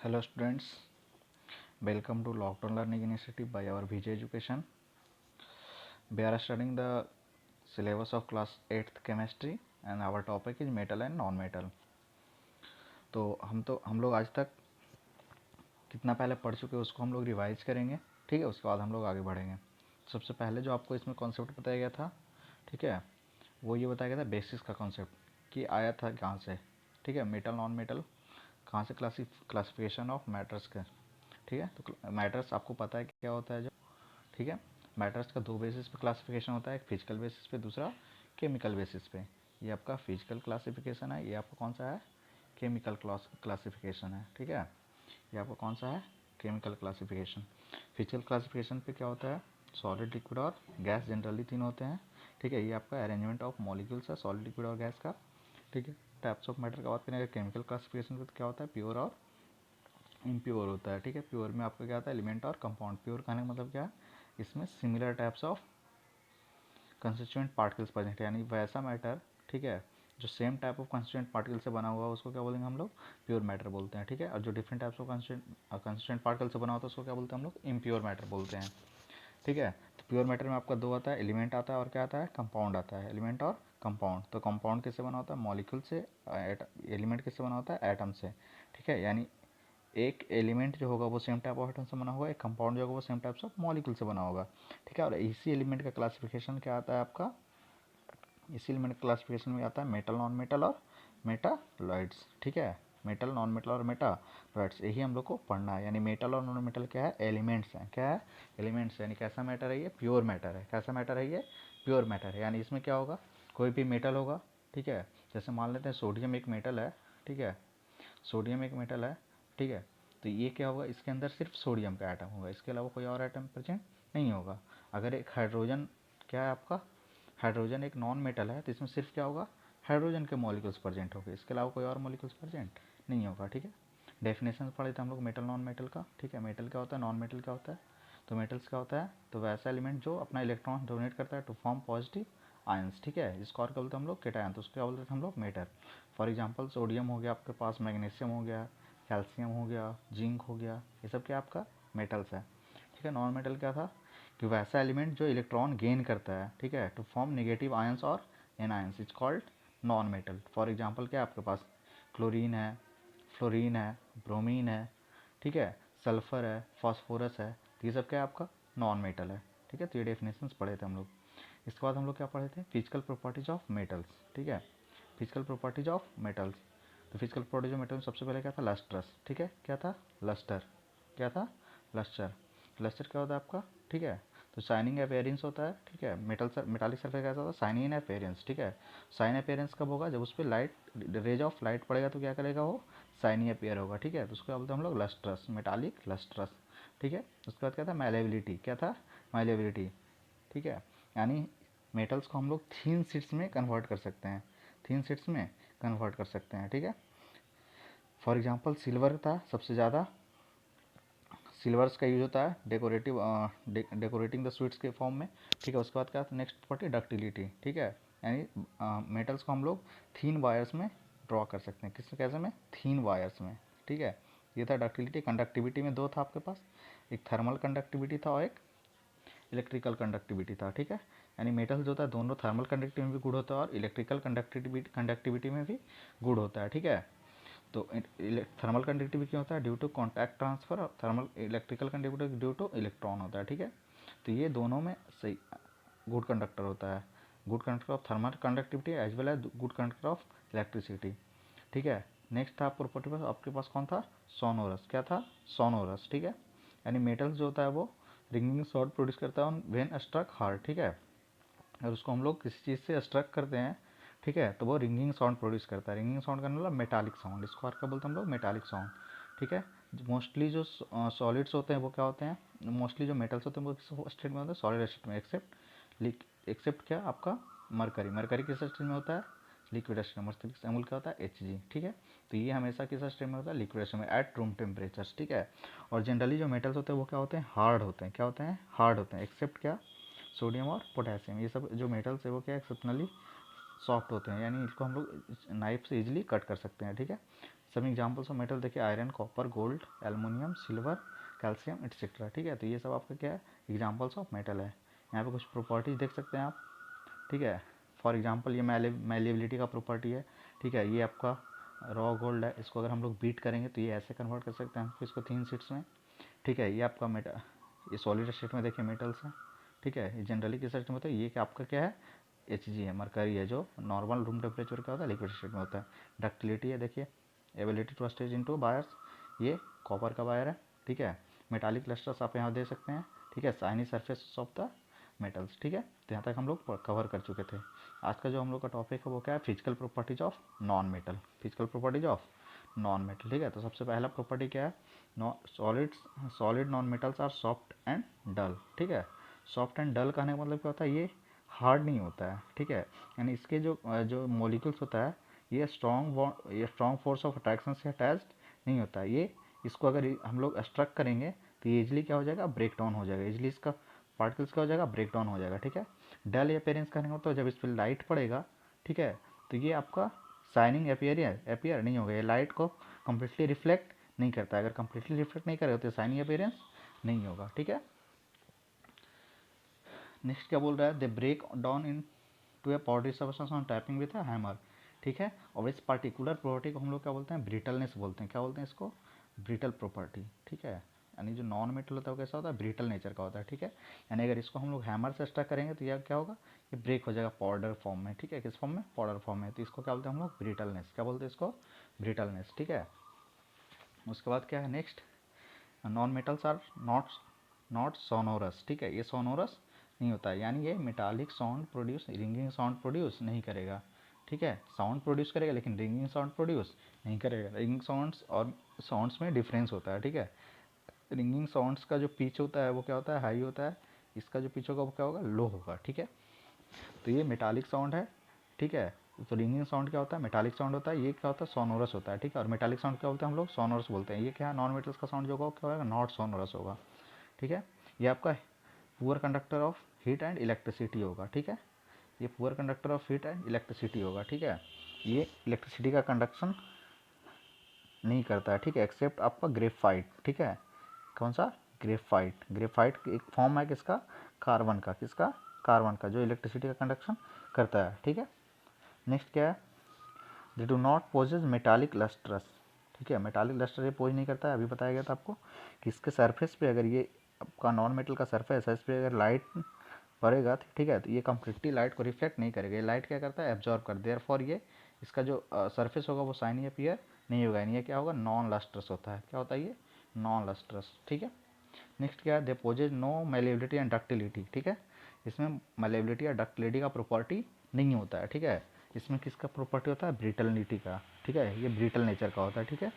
Hello students, welcome to Lockdown Learning Initiative by our VJ Education. We are studying the syllabus of class 8th chemistry and our topic is metal and non-metal. तो हम लोग आज तक कितना पहले पढ़ चुके हैं उसको हम लोग रिवाइज करेंगे, ठीक है। उसके बाद हम लोग आगे बढ़ेंगे। सबसे पहले जो आपको इसमें कॉन्सेप्ट बताया गया था, ठीक है, वो ये बताया गया था बेसिस का कॉन्सेप्ट कि आया था कहाँ से, ठीक है। मेटल नॉन मेटल कहाँ से क्लासिफिकेशन ऑफ मैटर्स का, ठीक है। तो मैटर्स आपको पता है क्या होता है जो, ठीक है। मैटर्स का दो बेसिस पे क्लासिफिकेशन होता है, एक फिजिकल बेसिस पे, दूसरा केमिकल बेसिस पे। ये आपका फिजिकल क्लासिफिकेशन है, ये आपका कौन सा है, केमिकल क्लासिफिकेशन है, ठीक है। ये आपका कौन सा है, केमिकल क्लासिफिकेशन। फिजिकल क्लासिफिकेशन पे क्या होता है, सॉलिड, लिक्विड और गैस जनरली तीन होते हैं, ठीक है। ये आपका अरेंजमेंट ऑफ मॉलिक्यूल्स है सॉलिड, लिक्विड और गैस का, ठीक है। टाइप्स ऑफ मैटर का बात करें केमिकल क्लासिफिकेशन पे तो क्या होता है, प्योर और इम्प्योर होता है, ठीक है। प्योर में आपका क्या आता है, एलिमेंट और कंपाउंड। प्योर कहने का मतलब क्या है, इसमें similar types of constituent particles present है, यानी वैसा मैटर, ठीक है, जो same type of constituent particle से बना हुआ है उसको क्या बोलेंगे हम लोग, प्योर मैटर बोलते हैं, ठीक है। और जो different types of constituent particle से बना होता है उसको क्या बोलते हैं हम लोग, इम्प्योर मैटर बोलते हैं, ठीक है। तो प्योर मैटर में आपका दो आता है, एलिमेंट आता है और क्या आता है, कंपाउंड आता है। एलिमेंट और कंपाउंड, तो कंपाउंड किससे बना होता है, मॉलिक्यूल से। एलिमेंट किससे बना होता है, एटम से, ठीक है। यानी एक एलिमेंट जो होगा वो सेम टाइप ऑफ एटम से बना होगा, एक कंपाउंड जो होगा वो सेम टाइप्स ऑफ मॉलिक्यूल से बना होगा, ठीक है। और इसी एलिमेंट का क्लासिफिकेशन क्या आता है आपका, इसी एलिमेंट क्लासिफिकेशन में आता है मेटल, नॉन मेटल और मेटालॉइड्स, ठीक है। मेटल, नॉन मेटल और मेटालॉइड्स, यही हम लोग को पढ़ना है। यानी मेटल और नॉन मेटल क्या है, एलिमेंट्स हैं, क्या है, एलिमेंट्स। यानी कैसा मैटर है ये, प्योर मैटर है। कैसा मैटर है ये, प्योर मैटर है। यानी इसमें क्या होगा, कोई भी मेटल होगा, ठीक है। जैसे मान लेते हैं सोडियम एक मेटल है, ठीक है, सोडियम एक मेटल है, ठीक है। तो ये क्या होगा, इसके अंदर सिर्फ सोडियम का एटम होगा, इसके अलावा कोई और एटम प्रेजेंट नहीं होगा। अगर एक हाइड्रोजन, क्या है आपका, हाइड्रोजन एक नॉन मेटल है, तो इसमें सिर्फ क्या होगा, हाइड्रोजन के मॉलिक्यूल्स प्रेजेंट होंगे, इसके अलावा कोई और मॉलिक्यूल्स प्रेजेंट नहीं होगा, ठीक है। डेफिनेशन पढ़े थे हम लोग मेटल नॉन मेटल का, ठीक है। मेटल क्या होता है, नॉन मेटल क्या होता है, तो मेटल्स क्या होता है, तो वैसा एलिमेंट जो अपना इलेक्ट्रॉन डोनेट करता है टू फॉर्म पॉजिटिव आयंस, ठीक है। इसको और क्या बोलते हैं हम लोग, केटायन, तो उसको क्या बोलते थे हम लोग, मेटल। फॉर एग्जांपल सोडियम हो गया आपके पास, मैग्नीशियम हो गया, कैल्शियम हो गया, जिंक हो गया, ये सब क्या आपका मेटल्स है, ठीक है। नॉन मेटल क्या था, कि वैसा एलिमेंट जो इलेक्ट्रॉन गेन करता है, ठीक है, टू फॉर्म नेगेटिव आयंस और anions, is called non metal. For example क्या है आपके पास, क्लोरीन है, फ्लोरीन है, ब्रोमीन है, ठीक है, सल्फर है, फास्फोरस है, तो ये सब क्या है आपका नॉन मेटल है, ठीक है। तो ये डेफिनेशंस पढ़े थे हम लोग। इसके बाद हम लोग क्या पढ़े थे, फिजिकल प्रॉपर्टीज ऑफ मेटल्स, ठीक है। फिजिकल प्रॉपर्टीज ऑफ मेटल्स, तो फिजिकल प्रॉपर्टीज ऑफ मेटल सबसे पहले क्या था, लस्ट्रस, ठीक है। क्या था, लस्टर, क्या था, लस्टर। लस्टर क्या होता है आपका, ठीक है, तो शाइनिंग अपेयरेंस होता है, ठीक है। मेटालिक सरफेस कैसा होता है, शाइनिंग अपेयरेंस, ठीक है। शाइन अपेयरेंस कब होगा, जब उस पर लाइट, रेज ऑफ लाइट पड़ेगा तो क्या करेगा वो, शाइनी अपेयर होगा, ठीक है। तो उसको क्या बोलते हैं हम लोग, लस्ट्रस, मेटालिक लस्ट्रस, ठीक है। उसके बाद क्या था, मैलेबिलिटी, क्या था, मैलेबिलिटी, ठीक है। यानी मेटल्स को हम लोग थीन शीट्स में कन्वर्ट कर सकते हैं, थीन शीट्स में कन्वर्ट कर सकते हैं, ठीक है। फॉर एग्जांपल सिल्वर था सबसे ज़्यादा, सिल्वर्स का यूज होता है डेकोरेटिंग द स्वीट्स के फॉर्म में, ठीक है। उसके बाद क्या, नेक्स्ट प्रॉपर्टी डक्टिलिटी, ठीक है। यानी मेटल्स को हम लोग थीन वायर्स में ड्रॉ कर सकते हैं, किस कैसे में, थीन वायर्स में, ठीक है। ये था डक्टिलिटी। कंडक्टिविटी में दो था आपके पास, एक थर्मल कंडक्टिविटी था और एक इलेक्ट्रिकल कंडक्टिविटी था, ठीक है। यानी मेटल जो होता है दोनों थर्मल कंडक्टिविटी में भी गुड होता है और इलेक्ट्रिकल कंडक्टिविटी में भी गुड होता है, ठीक है। तो थर्मल कंडक्टिविटी क्या होता है, ड्यू टू कॉन्टैक्ट ट्रांसफर, और thermal electrical conductivity due two electron होता है, ठीक है। तो ये दोनों में सही गुड कंडक्टर होता है, good conductor of thermal conductivity as well as good conductor of electricity, ठीक है। नेक्स्ट था प्रॉपर्टी पास, आपके पास कौन था, सोनोरस, क्या था, सोनोरस, ठीक है। यानी मेटल्स जो होता है वो रिंगिंग साउंड प्रोड्यूस करता है ऑन व्हेन स्ट्रक हार्ड, ठीक है। और उसको हम लोग किसी चीज़ से स्ट्रक करते हैं, ठीक है, तो वो रिंगिंग साउंड प्रोड्यूस करता है। रिंगिंग साउंड का मतलब मेटालिक साउंड, इसको और क्या बोलते हैं हम लोग, मेटालिक साउंड, ठीक है। मोस्टली जो सॉलिड्स होते हैं वो क्या होते हैं, मोस्टली जो मेटल्स होते हैं वो किस स्टेट में होते हैं, सॉलिड स्टेट में, एक्सेप्ट क्या आपका मरकरी। मरकरी किस स्टेट में होता है, लिक्विड स्टेट में। मस्तिष्क अम्ल क्या होता है, Hg, ठीक है। तो ये हमेशा किस स्टेट में होता है, लिक्विड स्टेट में एट रूम टेम्परेचर, ठीक है। और जनरली जो मेटल्स होते हैं वो क्या होते हैं, हार्ड होते हैं, क्या होते हैं, हार्ड होते हैं, एक्सेप्ट क्या, सोडियम और पोटेशियम। ये सब जो मेटल्स है वो क्या एक्सेप्शनली सॉफ्ट होते हैं, यानी इसको हम लोग नाइफ से इजीली कट कर सकते हैं, ठीक है। सब एग्जाम्पल्स ऑफ मेटल देखिए, iron, copper, gold, aluminium, silver, calcium etcetera. ठीक है, तो ये सब आपका क्या है, एग्जाम्पल्स ऑफ मेटल है। यहाँ पे कुछ प्रॉपर्टीज देख सकते हैं आप। ठीक है, फॉर एग्जांपल ये मैलिएबिलिटी का प्रॉपर्टी है। ठीक है, ये आपका रॉ गोल्ड है, इसको अगर हम लोग बीट करेंगे तो ये ऐसे कन्वर्ट कर सकते हैं इसको 3 शीट्स में। ठीक है, ये आपका मेटल, ये सॉलिड स्टेट में देखिए मेटल्स हैं। ठीक है, ये जनरली किस स्टेट में होता है, ये कि आपका क्या है, Hg है, मरकरी है, जो नॉर्मल रूम टेम्परेचर का होता है, लिक्विड स्टेट में होता है। डक्टिलिटी है देखिए, ability to stage into wires, ये कॉपर का वायर है। ठीक है, मेटालिक क्लस्टर्स आप यहाँ दे सकते हैं। ठीक है, shiny surface of the metals. ठीक है, तो यहाँ तक हम लोग कवर कर चुके थे। आज का जो हम लोग का टॉपिक है वो क्या है, physical properties of non metal. Physical properties of non metal. ठीक है, तो सबसे पहला प्रॉपर्टी क्या है, solid non metals are soft and dull. ठीक है, सॉफ्ट एंड डल कहने का मतलब क्या होता है, ये हार्ड नहीं होता है। ठीक है, यानी इसके जो जो मॉलिक्यूल्स होता है, ये स्ट्रॉन्ग फोर्स ऑफ अट्रैक्शन से अटैच्ड नहीं होता है। ये इसको अगर हम लोग स्ट्रक करेंगे तो ये इजिली क्या हो जाएगा, ब्रेक डाउन हो जाएगा। इजिली इसका पार्टिकल्स क्या हो जाएगा, ब्रेक डाउन हो जाएगा। ठीक है, डल अपीयरेंस करने का तो जब इस पर लाइट पड़ेगा, ठीक है, तो ये आपका शाइनिंग अपीयर नहीं होगा, ये लाइट को कम्प्लीटली रिफ्लेक्ट नहीं करता है। अगर कम्प्लीटली रिफ्लेक्ट नहीं करेगा तो शाइनिंग अपीयरेंस नहीं होगा। ठीक है, नेक्स्ट क्या बोल रहा है, they break down into a powdery substance on tapping with a hammer. ठीक है, और इस पार्टिकुलर प्रॉपर्टी को हम लोग क्या बोलते हैं, ब्रिटलनेस बोलते हैं। क्या बोलते हैं इसको, ब्रिटल प्रॉपर्टी। ठीक है, यानी जो नॉन मेटल होता है वो कैसा होता है, ब्रिटल नेचर का होता है। ठीक है, यानी अगर इसको हम लोग हैमर से स्ट्रक करेंगे तो यह क्या होगा, ये ब्रेक हो जाएगा पाउडर फॉर्म में। ठीक है, किस फॉर्म में, पाउडर फॉर्म में। तो इसको क्या बोलते हैं हम लोग, ब्रिटलनेस। क्या बोलते हैं इसको, ब्रिटलनेस। ठीक है, उसके बाद क्या है next, non metals are not sonorous. ठीक है, ये सोनोरस नहीं होता है, यानी ये metallic sound produce, ringing sound produce नहीं करेगा। ठीक है, साउंड प्रोड्यूस करेगा लेकिन रिंगिंग साउंड प्रोड्यूस नहीं करेगा। रिंगिंग साउंड्स और साउंड्स में डिफरेंस होता है। ठीक है, रिंगिंग साउंड्स का जो पिच होता है वो क्या होता है, हाई होता है। इसका जो पिच होगा वो क्या होगा, लो होगा। ठीक है, तो ये मेटालिक साउंड है। ठीक है, तो रिंगिंग साउंड क्या होता है, मेटालिक साउंड होता है। ये क्या होता है, सोनोरस होता है। ठीक है, और मेटालिक साउंड क्या बोलते हैं हम लोग, सोनोरस बोलते हैं। ये क्या है, नॉन मेटल्स का साउंड जो होगा क्या होगा, नॉट सोनोरस होगा। ठीक है, ये आपका poor conductor of heat and electricity होगा। ठीक है, ये poor conductor of heat and electricity होगा। ठीक है, ये इलेक्ट्रिसिटी का कंडक्शन नहीं करता है। ठीक है, एक्सेप्ट आपका ग्रेफाइट। ठीक है, कौन सा, ग्रेफाइट। ग्रेफाइट एक फॉर्म है किसका, कार्बन का। किसका, कार्बन का, जो इलेक्ट्रिसिटी का कंडक्शन करता है। ठीक है, नेक्स्ट क्या है, they do not possess metallic lustrous. ठीक है, मेटालिक लस्टर ये पोज नहीं करता है। अभी बताया गया था आपको कि इसके सरफेस पे अगर ये आपका नॉन मेटल का सरफेस है, इस पर अगर लाइट पड़ेगा, ठीक है, तो ये कम्प्लीटली लाइट को रिफ्लेक्ट नहीं करेगा। ये लाइट क्या करता है, एब्जॉर्ब कर, देयरफॉर ये इसका जो सरफेस होगा वो शाइनी अपीयर नहीं होगा। ये क्या होगा, नॉन लस्ट्रस होता है। क्या होता है ये, नॉन लस्ट्रस। ठीक है, नेक्स्ट क्या है, they possess no malleability and ductility. ठीक है, इसमें मैलिएबिलिटी या डक्टिलिटी का प्रॉपर्टी नहीं होता है। ठीक है, इसमें किसका प्रॉपर्टी होता है, ब्रिटलिटी का। ठीक है, ये ब्रिटल नेचर का होता है। ठीक है,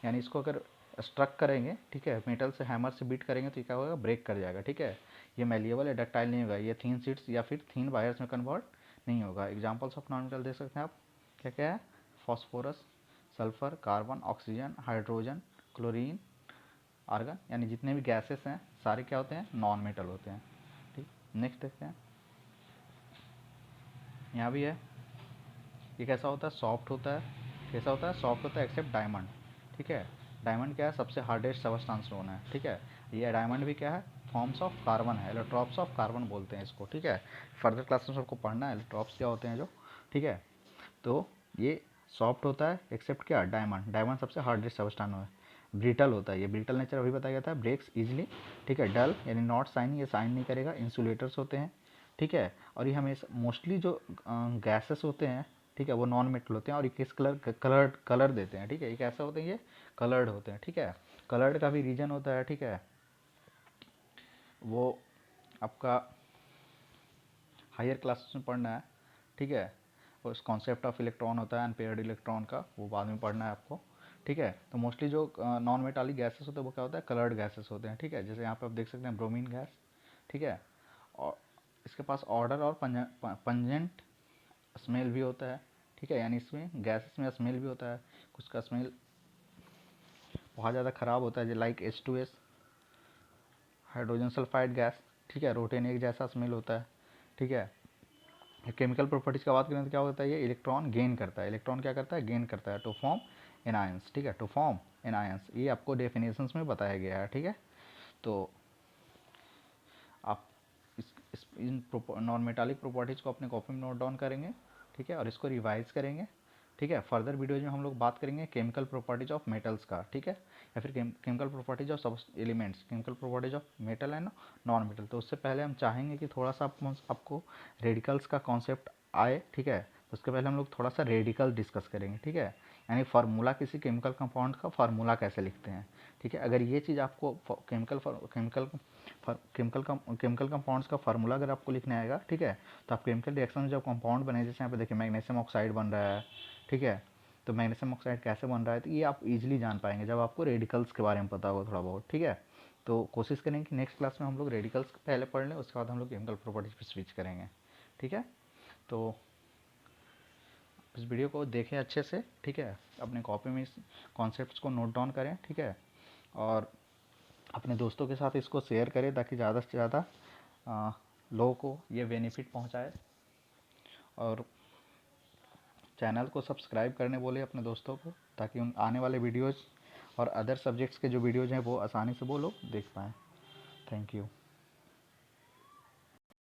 यानी इसको अगर स्ट्रक करेंगे, ठीक है, मेटल से हैमर से बीट करेंगे तो ये क्या होगा, ब्रेक कर जाएगा। ठीक है, ये मैलिएबल या डक्टाइल नहीं होगा, ये थिन शीट्स या फिर थिन वायर्स में कन्वर्ट नहीं होगा। एग्जाम्पल्स ऑफ नॉन मेटल देख सकते हैं आप, क्या क्या है, phosphorus, sulphur, carbon, oxygen, hydrogen, chlorine, argon, यानी जितने भी गैसेस हैं सारे क्या होते हैं, नॉन मेटल होते हैं। ठीक, नेक्स्ट देखते हैं, यहाँ भी है, ये कैसा होता है, सॉफ्ट होता है। कैसा होता है, सॉफ्ट होता है एक्सेप्ट डायमंड। ठीक है, डायमंड क्या है, सबसे हार्डेस्ट सबस्टांस स्टोन है। ठीक है, ये डायमंड भी क्या है, फॉर्म्स ऑफ कार्बन है, एलोट्रॉप्स ऑफ कार्बन बोलते हैं इसको। ठीक है, फर्दर क्लास में सबको पढ़ना है एलोट्रॉप्स क्या होते हैं जो। ठीक है, तो ये सॉफ्ट होता है एक्सेप्ट क्या, डायमंड। डायमंड सबसे हार्डेस्ट सबस्टांस है। ब्रिटल होता है, ये ब्रिटल नेचर अभी बताया गया था, ब्रेक्स इजिली। ठीक है, डल यानी नॉट शाइनिंग, ये शाइन नहीं करेगा। इंसुलेटर्स होते हैं। ठीक है, और ये हमेशा मोस्टली जो गैसेस होते हैं, ठीक है, वो नॉन मेटल होते हैं और ये किस कलर देते हैं। ठीक है, ये कैसे होते हैं, ये कलर्ड होते हैं। ठीक है, कलर्ड का भी रीजन होता है। ठीक है, वो आपका हायर क्लासेस में पढ़ना है। ठीक है, उस कॉन्सेप्ट ऑफ इलेक्ट्रॉन होता है, अनपेयर्ड इलेक्ट्रॉन का, वो बाद में पढ़ना है आपको। ठीक है, तो मोस्टली जो नॉन मेटालिक गैसेस होते हैं वो क्या होता है, कलर्ड गैसेस होते हैं। ठीक है, जैसे यहाँ पे आप देख सकते हैं ब्रोमीन गैस। ठीक है, और इसके पास ऑर्डर और पंजेंट स्मेल भी होता है। ठीक है, यानी इसमें गैसेस में स्मेल भी होता है। कुछ का स्मेल बहुत ज़्यादा ख़राब होता है, जो like H2S, hydrogen sulphide gas. ठीक है, रोटेन एक जैसा स्मेल होता है। ठीक है, केमिकल प्रॉपर्टीज़ की बात करें तो क्या होता है, ये इलेक्ट्रॉन गेन करता है। इलेक्ट्रॉन क्या करता है, गेन करता है टू फॉर्म एनायंस, ठीक है, टू फॉर्म एनायंस, ये आपको डेफिनेशंस में बताया गया है, ठीक है। तो आप इन नॉन मेटालिक प्रॉपर्टीज़ को अपने कॉपी में नोट डाउन करेंगे, ठीक है, और इसको रिवाइज करेंगे, ठीक है। फर्दर वीडियोज में हम लोग बात करेंगे केमिकल प्रॉपर्टीज ऑफ मेटल्स का, ठीक है, या फिर केमिकल प्रॉपर्टीज ऑफ सब elements, chemical properties of metal and non metal. तो उससे पहले हम चाहेंगे कि थोड़ा सा आपको रेडिकल्स का कॉन्सेप्ट आए, ठीक है। तो उसके पहले हम लोग थोड़ा सा रेडिकल डिस्कस करेंगे, ठीक है, यानी फार्मूला, किसी केमिकल कंपाउंड का फार्मूला कैसे लिखते हैं, ठीक है। अगर ये चीज़ आपको केमिकल कंपाउंड्स का फार्मूला अगर आपको लिखने आएगा, ठीक है, तो आप केमिकल रिएक्शन में जब कंपाउंड बने, जैसे यहाँ पे देखिए मैग्नीशियम ऑक्साइड बन रहा है, ठीक है, तो मैग्नीशियम ऑक्साइड कैसे बन रहा है, तो ये आप इजीली जान पाएंगे जब आपको रेडिकल्स के बारे में पता होगा थोड़ा बहुत, ठीक है। तो कोशिश करेंगे कि नेक्स्ट क्लास में हम लोग रेडिकल्स पहले पढ़ लें, उसके बाद हम लोग केमिकल प्रॉपर्टीज पे स्विच करेंगे, ठीक है। तो इस वीडियो को देखें अच्छे से, ठीक है, अपने कॉपी में इस कॉन्सेप्ट्स को नोट डाउन करें, ठीक है, और अपने दोस्तों के साथ इसको शेयर करें ताकि ज़्यादा से ज़्यादा लोगों को ये बेनिफिट पहुंचाए, और चैनल को सब्सक्राइब करने बोले अपने दोस्तों को, ताकि उन आने वाले वीडियोज़ और अदर सब्जेक्ट्स के जो वीडियोज़ हैं वो आसानी से वो लोग देख पाएँ। Thank you.